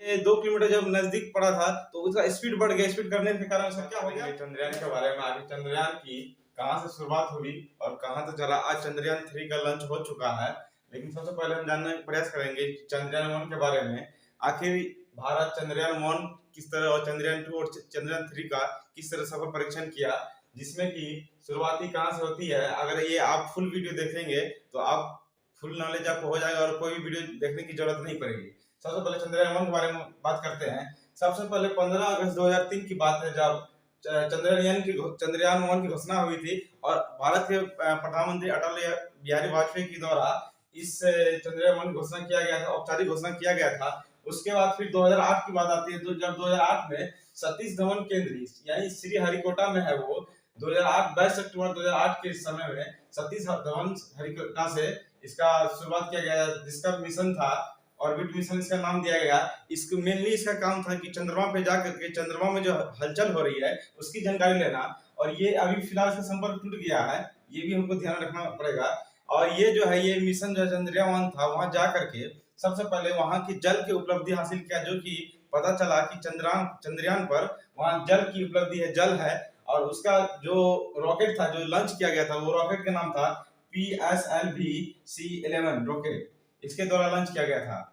ये 2 किलोमीटर जब नजदीक पड़ा था तो उसका स्पीड बढ़ गया। स्पीड करने के कारण उसका क्या हो गया, चंद्रयान के बारे में। आगे चंद्रयान की कहां से शुरुआत हुई और कहां तक चला। आज चंद्रयान 3 का लॉन्च हो चुका है, लेकिन सबसे पहले हम जानने का प्रयास करेंगे चंद्रयान 1 के बारे में। आखिर भारत चंद्रयान 1 किस तरह और चंद्रयान 2 और चंद्रयान 3 का किस तरह सफल परीक्षण किया, जिसमें कि शुरुआती कहां से होती है। अगर ये आप फुल वीडियो देखेंगे तो आप फुल नॉलेज आपको हो जाएगा और कोई भी वीडियो देखने की जरूरत नहीं पड़ेगी। सबसे पहले चंद्रयान 1 के बारे में बात करते हैं। सबसे पहले 15 अगस्त 2003 की बात है, जब चंद्रयान 1 की घोषणा हुई थी और भारत के प्रधानमंत्री अटल बिहारी वाजपेयी के द्वारा इस चंद्रयान 1 की घोषणा किया गया था, औपचारिक घोषणा किया गया था। उसके बाद फिर 2008 की बात आती है, तो जब 2008 में सतीश धवन केंद्र यानी श्री हरिकोटा में है वो 2008 22 अक्टूबर 2008 के समय में सतीश धवन हरिकोटा से इसका शुरुआत किया गया, जिसका मिशन था ऑर्बिट मिशन इसका नाम दिया गया। इसको मेनली इसका काम था कि चंद्रमा पे जाकर के चंद्रमा में जो हलचल हो रही है उसकी जानकारी लेना। और ये अभी फिलहाल इसका संपर्क टूट गया है, ये भी हमको ध्यान रखना पड़ेगा। और ये जो है ये मिशन जो चंद्रयान 1 था, वहां जा करके सबसे पहले वहां की जल की उपलब्धि हासिल किया, जो कि पता चला कि चंद्रयान पर वहां जल की उपलब्धि है, जल है। और उसका जो रॉकेट था जो लॉन्च किया गया था, वो रॉकेट का नाम था PSLV-C11 रॉकेट, इसके द्वारा लॉन्च किया गया था।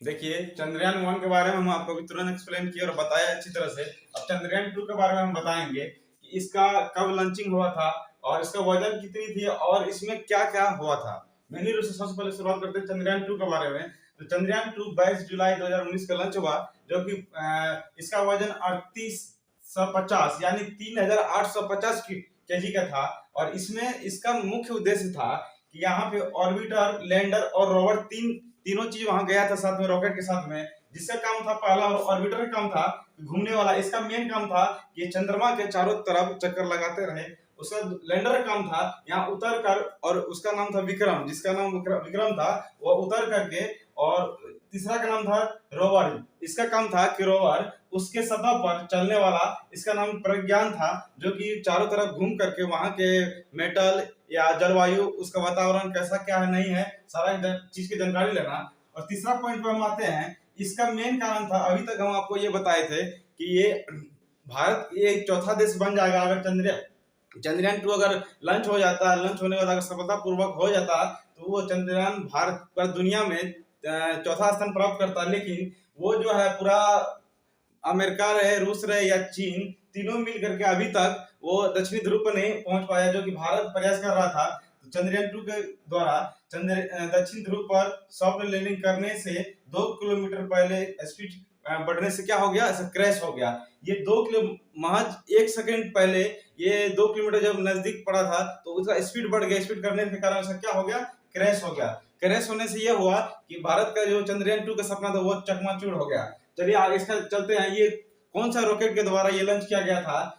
देखिए चंद्रयान 1 के बारे में हम आपको भी तुरंत एक्सप्लेन किया और बताया अच्छी तरह से। अब चंद्रयान 2 के बारे में हम बताएंगे कि इसका कब लॉन्चिंग हुआ था और इसका वजन कितनी थी और इसमें क्या क्या हुआ था। मेनली रूप से सबसे पहले शुरुआत करते हैं चंद्रयान 2 के बारे में। तो चंद्रयान 2 22 जुलाई 2019 का लॉन्च हुआ, जो कि इसका वजन 3850 यानी 3850 केजी का था। और इसमें इसका मुख्य उद्देश्य था कि यहाँ पे ऑर्बिटर, लैंडर और रोवर तीनों चीज वहां गया था साथ में, रॉकेट के साथ में। जिसका काम था, पहला ऑर्बिटर का काम था घूमने वाला, इसका मेन काम था कि चंद्रमा के चारों तरफ चक्कर लगाते रहे। उसका लैंडर का काम था यहाँ उतर कर, और उसका नाम था विक्रम, जिसका नाम विक्रम था, वो उतर करके। और तीसरा का नाम था रोवर, इसका काम था कि रोवर उसके सतह पर चलने वाला, इसका नाम प्रज्ञान था, जो कि चारों तरफ घूम करके वहां के मेटल या जलवायु, उसका वातावरण कैसा क्या है नहीं है, सारा चीज की जानकारी लेना। और तीसरा पॉइंट पर हम आते हैं, इसका मेन कारण था, अभी तक हम आपको ये बताए थे कि ये भारत एक चौथा देश बन जाएगा अगर चंद्रयान 2 अगर लॉन्च हो जाता, लॉन्च होने के बाद अगर सफलतापूर्वक हो जाता, तो वो चंद्रयान भारत पर दुनिया में चौथा स्थान प्राप्त करता। लेकिन वो जो है पूरा अमेरिका रहे, रूस रहे या चीन, तीनों मिल करके अभी तक वो दक्षिणी ध्रुव पर नहीं पहुंच पाया, जो कि भारत प्रयास कर रहा था। तो चंद्रयान 2 के द्वारा दक्षिण ध्रुव पर सॉफ्ट लैंडिंग करने से 2 किलोमीटर पहले स्पीड बढ़ने से क्या हो गया, क्रैश हो गया। ये 2 किलो महज 1 सेकंड पहले ये 2 किलोमीटर जब नजदीक पड़ा था तो उसका स्पीड बढ़ गया। स्पीड करने के कारण उसका क्या हो गया, क्रैश हो गया। क्रैश होने से यह हुआ कि भारत का जो चंद्रयान 2 का सपना था वो चकनाचूर हो गया। चलिए आगे इसका चलते हैं, ये कौन सा रॉकेट के द्वारा ये लॉन्च किया गया था।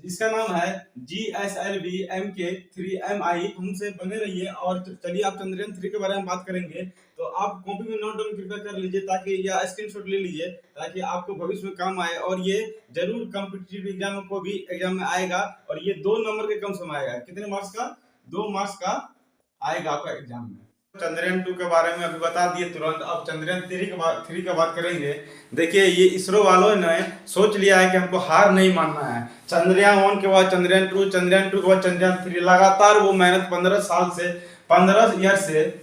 इसका नाम है GSLV-MK3MI। हमसे बने रहिए और चलिए आप चंद्रयान 3 के बारे में बात करेंगे, तो आप कॉपी में नोट डाउन कृपया कर लीजिए, ताकि या स्क्रीनशॉट ले लीजिए, ताकि आपको भविष्य में काम आए। और ये जरूर कॉम्पिटिटिव एग्जाम को भी एग्जाम में आएगा, और ये 2 नंबर के कम समय आएगा। कितने मार्क्स का, 2 मार्क्स का आएगा आपका एग्जाम में। चंद्रयान 2 के बारे में अभी बता दिए तुरंत। अब चंद्रयान 3 की बात करेंगे। देखिए ये इसरो वालों ने सोच लिया है कि हमको हार नहीं मानना है। चंद्रयान 1 के बाद चंद्रयान 2, चंद्रयान 2 के बाद चंद्रयान 3, लगातार वो मेहनत 15 ईयर से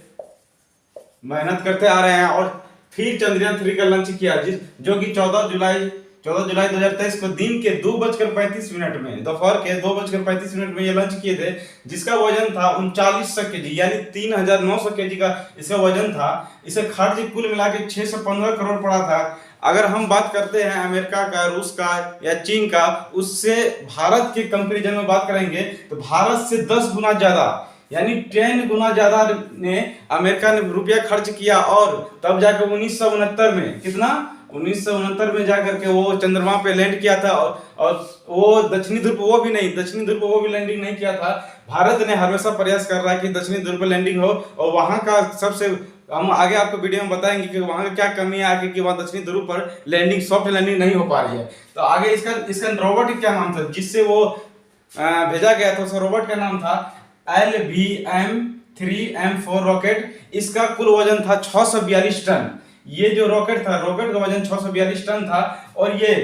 मेहनत करते आ रहे हैं। और फिर चंद्रयान 3 का लॉन्च किया, जो कि 14 जुलाई 2023 को दिन के 2:35 में, दोपहर के 2:35 में ये लॉन्च किए थे, जिसका वजन था 3900 केजी यानी 3900 केजी का इसका वजन था। इसे खर्च कुल मिला के 6 से 15 करोड़ पड़ा था। अगर हम बात करते हैं अमेरिका का, रूस का या चीन का, उससे भारत के कंपैरिजन में बात करेंगे तो भारत से 10 गुना ज्यादा यानी 10 गुना ज्यादा ने अमेरिका ने रुपया खर्च किया। और तब जाकर 1969 में, कितना, 1969 में जाकर के वो चंद्रमा पे लैंड किया था। और वो दक्षिणी ध्रुव पे वो भी लैंडिंग नहीं किया था। भारत ने हमेशा प्रयास कर रहा है कि दक्षिणी ध्रुव पे लैंडिंग हो, और वहां का सबसे, हम आगे आपको वीडियो में बताएंगे कि वहां का क्या कमी है कि वहां दक्षिणी ध्रुव पर लैंडिंग, सॉफ्ट लैंडिंग नहीं हो पा रही है। तो आगे इसका रोबोट क्या नाम था जिससे वो भेजा गया था, उसका रोबोट का नाम था LVM-3M4 रॉकेट। इसका कुल वजन था 642 टन ये जो रॉकेट था, रॉकेट का वजन 642 टन था और ये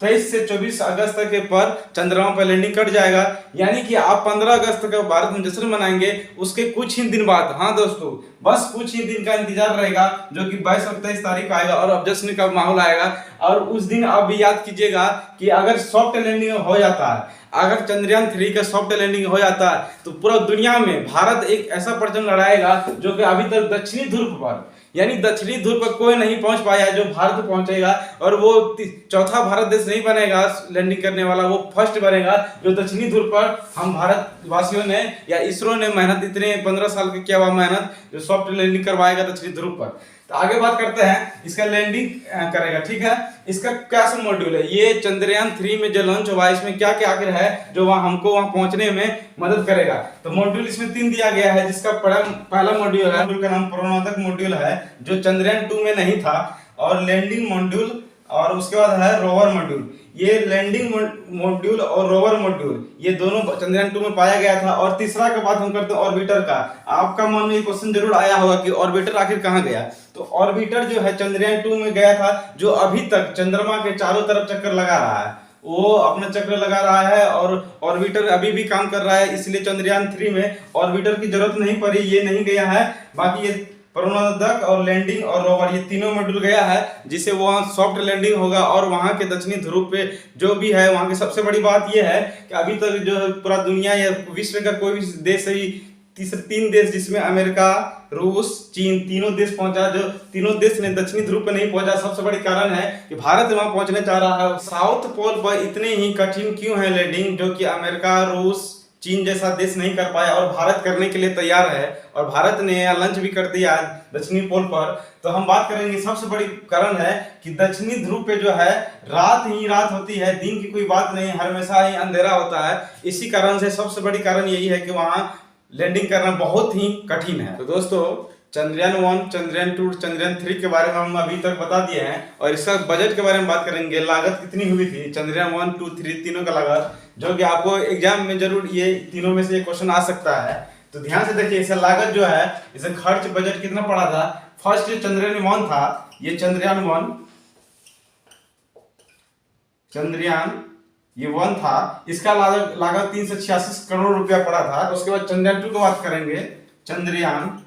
23 से 24 अगस्त तक के पर चंद्रमा पर लैंडिंग कर जाएगा। यानी कि आप 15 अगस्त का भारत में जश्न मनाएंगे, उसके कुछ ही दिन बाद, हाँ दोस्तों बस कुछ ही दिन का इंतजार रहेगा, जो कि 22 और 23 तारीख आएगा और अब जश्न का माहौल आएगा। और उस दिन आप भी याद कीजिएगा कि अगर सॉफ्ट लैंडिंग हो जाता है, अगर चंद्रयान 3 का सॉफ्ट लैंडिंग हो जाता है तो पूरा दुनिया में भारत एक ऐसा परचम लड़ाएगा जो कि अभी तक दक्षिणी ध्रुव पर, यानी दक्षिणी ध्रुव पर कोई नहीं पहुंच पाया है, जो भारत पहुंचेगा। और वो चौथा भारत देश नहीं बनेगा लैंडिंग करने वाला, वो फर्स्ट बनेगा जो दक्षिणी ध्रुव पर हम भारत वासियों ने या इसरो ने मेहनत, इतने 15 साल की किया हुआ मेहनत, जो सॉफ्ट लैंडिंग करवाएगा दक्षिणी ध्रुव पर। तो आगे बात करते हैं, इसका लैंडिंग करेगा, ठीक है। इसका क्या सब मॉड्यूल है, ये चंद्रयान 3 में जो लॉन्च हुआ है इसमें क्या क्या आखिर है जो हमको वहां पहुंचने में मदद करेगा। तो मॉड्यूल इसमें 3 दिया गया है, जिसका पहला मॉड्यूल है, मॉड्यूल का नाम प्रणोदक मॉड्यूल है, जो चंद्रयान 2 में नहीं था, और लैंडिंग मॉड्यूल, और उसके बाद है रोवर मॉड्यूल। ये लैंडिंग मॉड्यूल और रोवर मॉड्यूल ये दोनों चंद्रयान 2 में पाया गया था। और तीसरा का बात हम करते हैं ऑर्बिटर का। आपका मन में क्वेश्चन जरूर आया होगा कि ऑर्बिटर आखिर कहां गया। तो ऑर्बिटर जो है चंद्रयान 2 में गया था, जो अभी तक चंद्रमा के चारों तरफ चक्कर लगा रहा है, वो अपना चक्र लगा रहा है और ऑर्बिटर अभी भी काम कर रहा है। इसलिए चंद्रयान 3 में ऑर्बिटर की जरूरत नहीं पड़ी, ये नहीं गया है। बाकी ये प्रणोदक और लैंडिंग और रोवर ये तीनों मॉड्यूल गया है, जिससे वहाँ सॉफ्ट लैंडिंग होगा और वहाँ के दक्षिणी ध्रुव पे जो भी है वहाँ की सबसे बड़ी बात ये है कि अभी तक जो पूरा दुनिया या विश्व का कोई भी देश ही 3 देश, जिसमें अमेरिका, रूस, चीन, तीनों देश पहुंचा, जो तीनों देश ने दक्षिणी ध्रुव पर नहीं पहुंचा। सबसे बड़ी कारण है कि भारत वहां पहुंचने चाह रहा है। साउथ पोल पर इतने ही कठिन क्यों है लैंडिंग, जो कि अमेरिका, रूस, चीन जैसा देश नहीं कर पाया और भारत करने के लिए तैयार है, और भारत ने लॉन्च भी कर दिया दक्षिणी पोल पर। तो हम बात करेंगे, सबसे बड़ी कारण है कि दक्षिणी ध्रुव पे जो है रात ही रात होती है, दिन की कोई बात नहीं, हमेशा ही अंधेरा होता है। इसी कारण से सबसे बड़ी कारण यही है कि वहां लैंडिंग करना बहुत ही कठिन है। तो दोस्तों चंद्रयान 1, चंद्रयान 2, चंद्रयान 3 के बारे में हम अभी तक बता दिए हैं, और इसका बजट के बारे में बात करेंगे। लागत कितनी हुई थी चंद्रयान 1, 2, 3 तीनों का लागत, जो कि आपको एग्जाम में जरूर ये तीनों में से एक क्वेश्चन आ सकता है। तो ध्यान से देखिए, इसका लागत जो है, इसे खर्च बजट कितना पड़ा था। फर्स्ट चंद्रयान 1 था, ये चंद्रयान 1 ये 1 था, इसका लागत 386 करोड़ रुपया पड़ा था। उसके बाद चंद्रयान 2 की बात करेंगे, चंद्रयान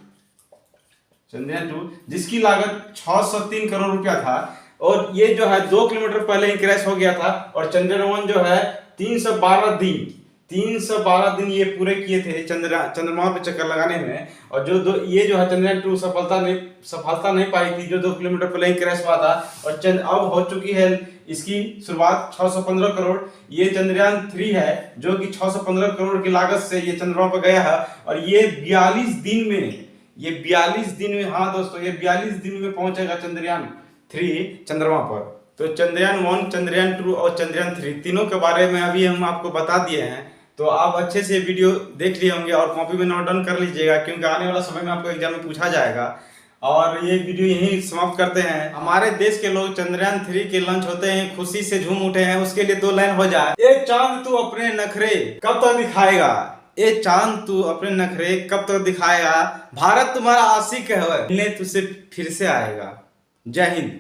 2 जिसकी लागत 603 करोड़ रुपया था, और ये जो है 2 किलोमीटर पहले ही क्रैश हो गया था। और चंद्रयान 1 जो है 312 दिन ये पूरे किए थे चंद्रमा पे चक्कर लगाने में। और ये जो है चंद्रयान 2 सफलता नहीं पाई थी, जो 2 किलोमीटर पहले ही क्रैश हुआ था। और अब हो चुकी है इसकी शुरुआत 615 करोड़। ये चंद्रयान 3 है, जो कि 615 करोड़ की लागत से ये चंद्रमा पर गया है, और ये 42 दिन में, हाँ दोस्तों, ये 42 दिन में पहुंचेगा चंद्रयान 3 चंद्रमा पर। तो चंद्रयान 1, चंद्रयान 2 और चंद्रयान 3 तीनों के बारे में अभी हम आपको बता दिए हैं। तो आप अच्छे से वीडियो देख लिए होंगे और कॉपी में नोट डाउन कर लीजिएगा, क्योंकि आने वाला समय में आपको एग्जाम में पूछा जाएगा। और ये वीडियो यहीं समाप्त करते हैं। हमारे देश के लोग चंद्रयान 3 के लॉन्च होते हैं खुशी से झूम उठे हैं, उसके लिए 2 लाइन हो जाए। ए चांद तू अपने नखरे कब तक दिखाएगा, ए चांद तू अपने नखरे कब तक दिखाएगा, भारत तुम्हारा आशिक है, मिलने तुझसे फिर से आएगा। जय हिंद।